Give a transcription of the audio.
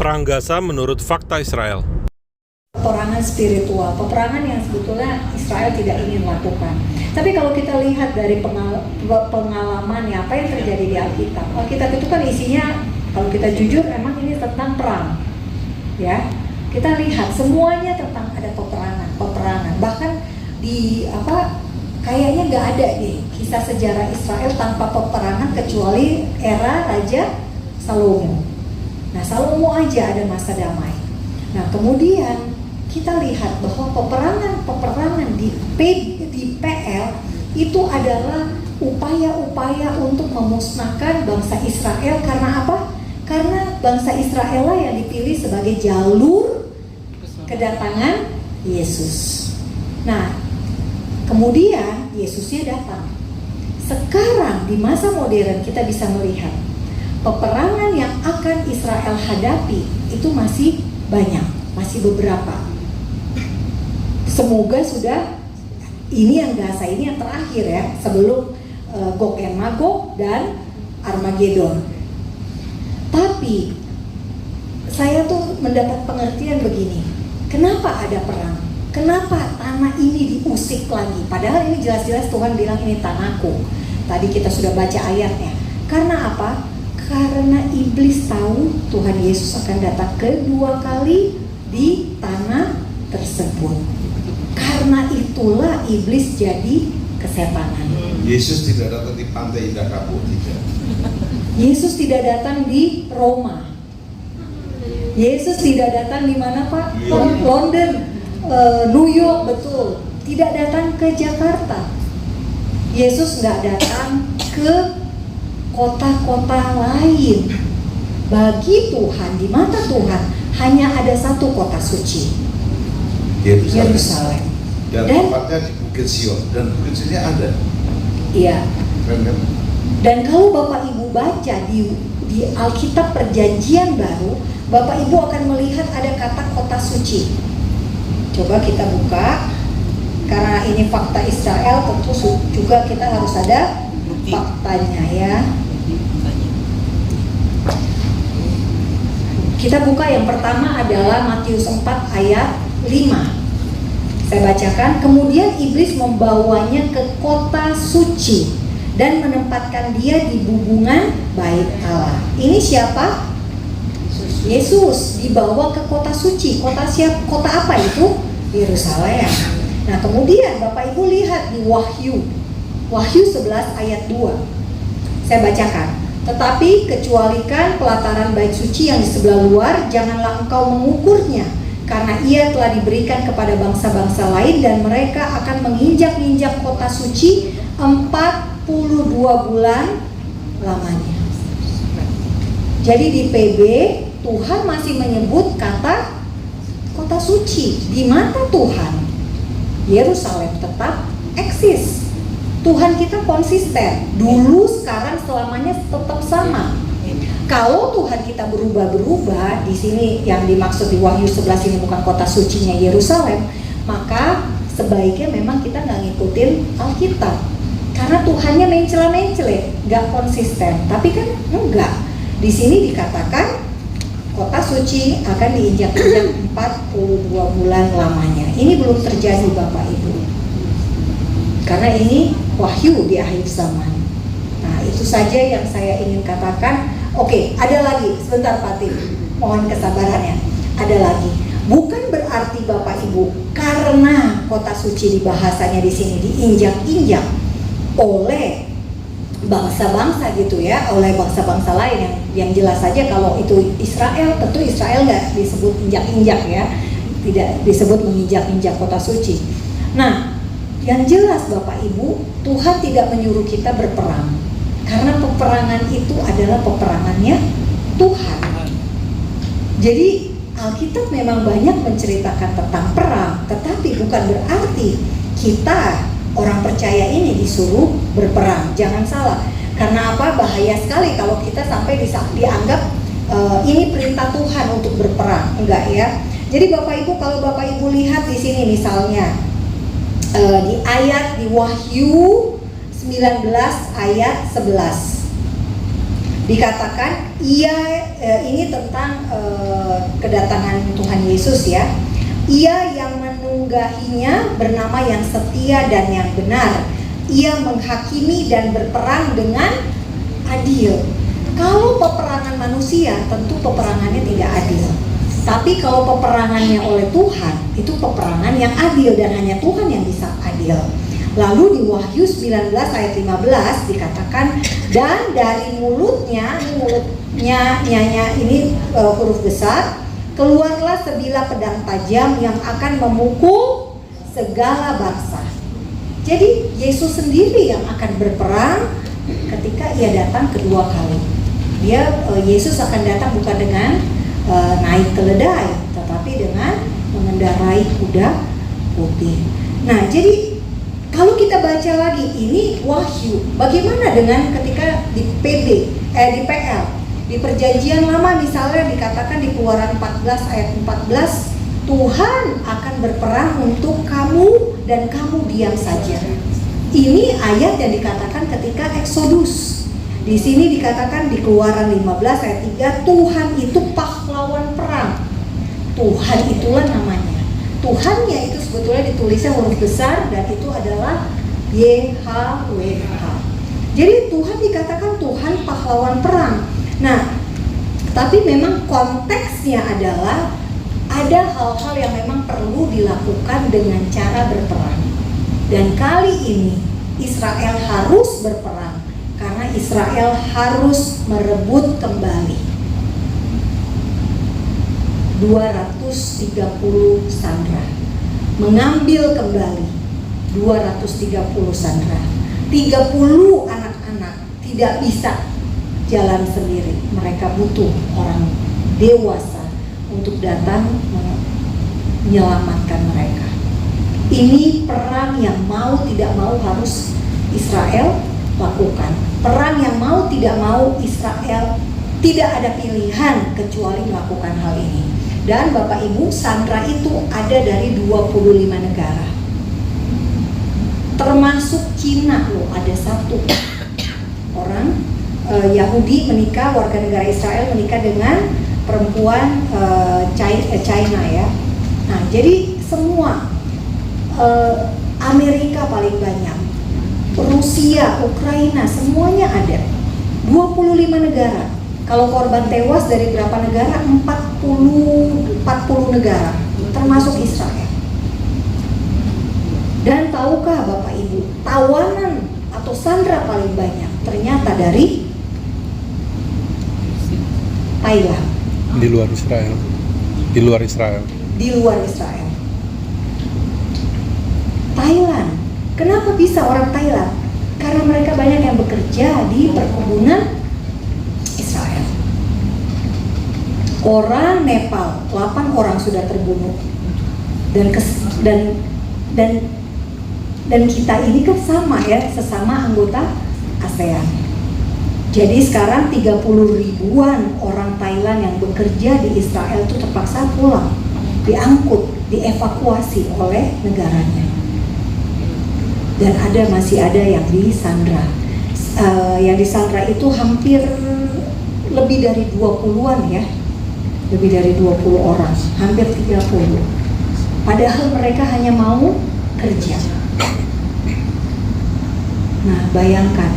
Perang Gaza menurut Fakta Israel. Peperangan spiritual, peperangan yang sebetulnya Israel tidak ingin lakukan. Tapi kalau kita lihat dari pengalamannya, apa yang terjadi di Alkitab, Alkitab itu kan isinya, kalau kita jujur, emang ini tentang perang, ya. Kita lihat semuanya tentang ada peperangan. Bahkan di kayaknya nggak ada nih kisah sejarah Israel tanpa peperangan kecuali era Raja Salomo. Nah, Salomo aja ada masa damai. Nah, kemudian kita lihat bahwa peperangan di PL itu adalah upaya-upaya untuk memusnahkan bangsa Israel. Karena apa? Karena bangsa Israel lah yang dipilih sebagai jalur kedatangan Yesus. Nah, kemudian Yesusnya datang. Sekarang di masa modern kita bisa melihat peperangan yang akan Israel hadapi itu masih banyak, masih beberapa. Semoga sudah ini yang Gaza ini yang terakhir ya, sebelum Gog and Magog dan Armageddon. Tapi saya tuh mendapat pengertian begini, kenapa ada perang? Kenapa tanah ini diusik lagi? Padahal ini jelas-jelas Tuhan bilang ini tanahku. Tadi kita sudah baca ayatnya. Karena apa? Karena iblis tahu Tuhan Yesus akan datang kedua kali di tanah tersebut. Karena itulah iblis jadi kesetanan. Yesus tidak datang di pantai Indah Kapuk, tidak. Yesus tidak datang di Roma. Yesus tidak datang di mana, Pak? London, New York, betul. Tidak datang ke Jakarta. Yesus nggak datang ke kota-kota lain. Bagi Tuhan, di mata Tuhan hanya ada satu kota suci, Yerusalem. Dan tempatnya di Bukit Sion. Dan Bukit Sion ada. Iya. Kan? Dan kalau Bapak Ibu baca di Alkitab Perjanjian Baru, Bapak Ibu akan melihat ada kata kota suci. Coba kita buka. Karena ini fakta Israel, tentu juga kita harus ada faktanya ya. Kita buka yang pertama adalah Matius 4 ayat 5. Saya bacakan, kemudian iblis membawanya ke kota suci dan menempatkan dia di bubungan bait Allah. Ini siapa? Yesus dibawa ke kota suci. Kota apa itu? Yerusalem. Nah, kemudian Bapak Ibu lihat di Wahyu 11 ayat 2. Saya bacakan. Tetapi kecualikan pelataran bait suci yang di sebelah luar, janganlah engkau mengukurnya, karena ia telah diberikan kepada bangsa-bangsa lain dan mereka akan menginjak-injak kota suci 42 bulan lamanya. Jadi di PB Tuhan masih menyebut kata kota suci. Di mata Tuhan Yerusalem tetap eksis. Tuhan kita konsisten, dulu, sekarang, selamanya tetap sama. Kalau Tuhan kita berubah-berubah, di sini yang dimaksud di Wahyu 11 ini bukan kota sucinya Yerusalem, maka sebaiknya memang kita nggak ngikutin Alkitab. Karena Tuhannya mencela-mencele, nggak konsisten. Tapi kan enggak. Di sini dikatakan kota suci akan diinjak-injak 42 bulan lamanya. Ini belum terjadi Bapak Ibu. Karena ini wahyu di akhir zaman. Nah, itu saja yang saya ingin katakan. Oke, ada lagi. Sebentar Pak Tim, mohon kesabarannya. Ada lagi. Bukan berarti Bapak Ibu karena kota suci di bahasanya di sini diinjak-injak oleh bangsa-bangsa gitu ya, oleh bangsa-bangsa lain yang jelas saja kalau itu Israel, tentu Israel nggak disebut injak-injak ya, tidak disebut menginjak-injak kota suci. Nah, yang jelas Bapak Ibu, Tuhan tidak menyuruh kita berperang, karena peperangan itu adalah peperangannya Tuhan. Jadi Alkitab memang banyak menceritakan tentang perang, tetapi bukan berarti kita orang percaya ini disuruh berperang. Jangan salah. Karena apa? Bahaya sekali kalau kita sampai dianggap ini perintah Tuhan untuk berperang. Enggak ya. Jadi Bapak Ibu, kalau Bapak Ibu lihat di sini misalnya di ayat di Wahyu 19 ayat 11. Dikatakan ini tentang kedatangan Tuhan Yesus ya. Ia yang menunggahinya bernama yang setia dan yang benar. Ia menghakimi dan berperang dengan adil. Kalau peperangan manusia, tentu peperangannya tidak adil. Tapi kalau peperangannya oleh Tuhan, itu peperangan yang adil dan hanya Tuhan yang bisa adil. Lalu di Wahyu 19 ayat 15 dikatakan, dan dari mulutnya ini huruf besar, keluarlah sebilah pedang tajam yang akan memukul segala bangsa. Jadi Yesus sendiri yang akan berperang ketika ia datang kedua kali. Yesus akan datang bukan dengan naik keledai, tetapi dengan mengendarai kuda putih. Nah, jadi kalau kita baca lagi ini Wahyu, bagaimana dengan ketika di PL, di Perjanjian Lama misalnya dikatakan di Keluaran 14 ayat 14, Tuhan akan berperang untuk kamu dan kamu diam saja. Ini ayat yang dikatakan ketika Eksodus. Di sini dikatakan di Keluaran 15 ayat 3, Tuhan itu pahlawan perang. Tuhan itulah namanya. Tuhannya itu sebetulnya ditulisnya huruf besar dan itu adalah YHWH. Jadi Tuhan dikatakan Tuhan pahlawan perang. Nah, tapi memang konteksnya adalah ada hal-hal yang memang perlu dilakukan dengan cara berperang. Dan kali ini Israel harus berperang karena Israel harus merebut kembali 230 sandera, mengambil kembali 230 sandera. 30 anak-anak tidak bisa jalan sendiri, mereka butuh orang dewasa untuk datang menyelamatkan mereka. Ini perang yang mau tidak mau harus Israel lakukan. Perang yang mau tidak mau Israel tidak ada pilihan kecuali melakukan hal ini. Dan Bapak Ibu, sandera itu ada dari 25 negara. Termasuk Cina loh, ada satu orang Yahudi menikah, warga negara Israel menikah dengan perempuan China ya. Nah, jadi semua Amerika paling banyak, Rusia, Ukraina, semuanya ada. 25 negara. Kalau korban tewas dari berapa negara? 40 negara, termasuk Israel. Dan tahukah Bapak Ibu, tawanan atau sandera paling banyak ternyata dari Thailand. Di luar Israel. Di luar Israel. Di luar Israel. Thailand. Kenapa bisa orang Thailand? Karena mereka banyak yang bekerja di perkebunan Israel. Orang Nepal, 8 orang sudah terbunuh. Dan kita ini kan sama ya, sesama anggota ASEAN. Jadi sekarang 30 ribuan orang Thailand yang bekerja di Israel itu terpaksa pulang, diangkut, dievakuasi oleh negaranya. Dan masih ada yang disandra. Yang disandra itu hampir lebih dari 20-an ya. Lebih dari 20 orang, hampir 30. Padahal mereka hanya mau kerja. Nah, bayangkan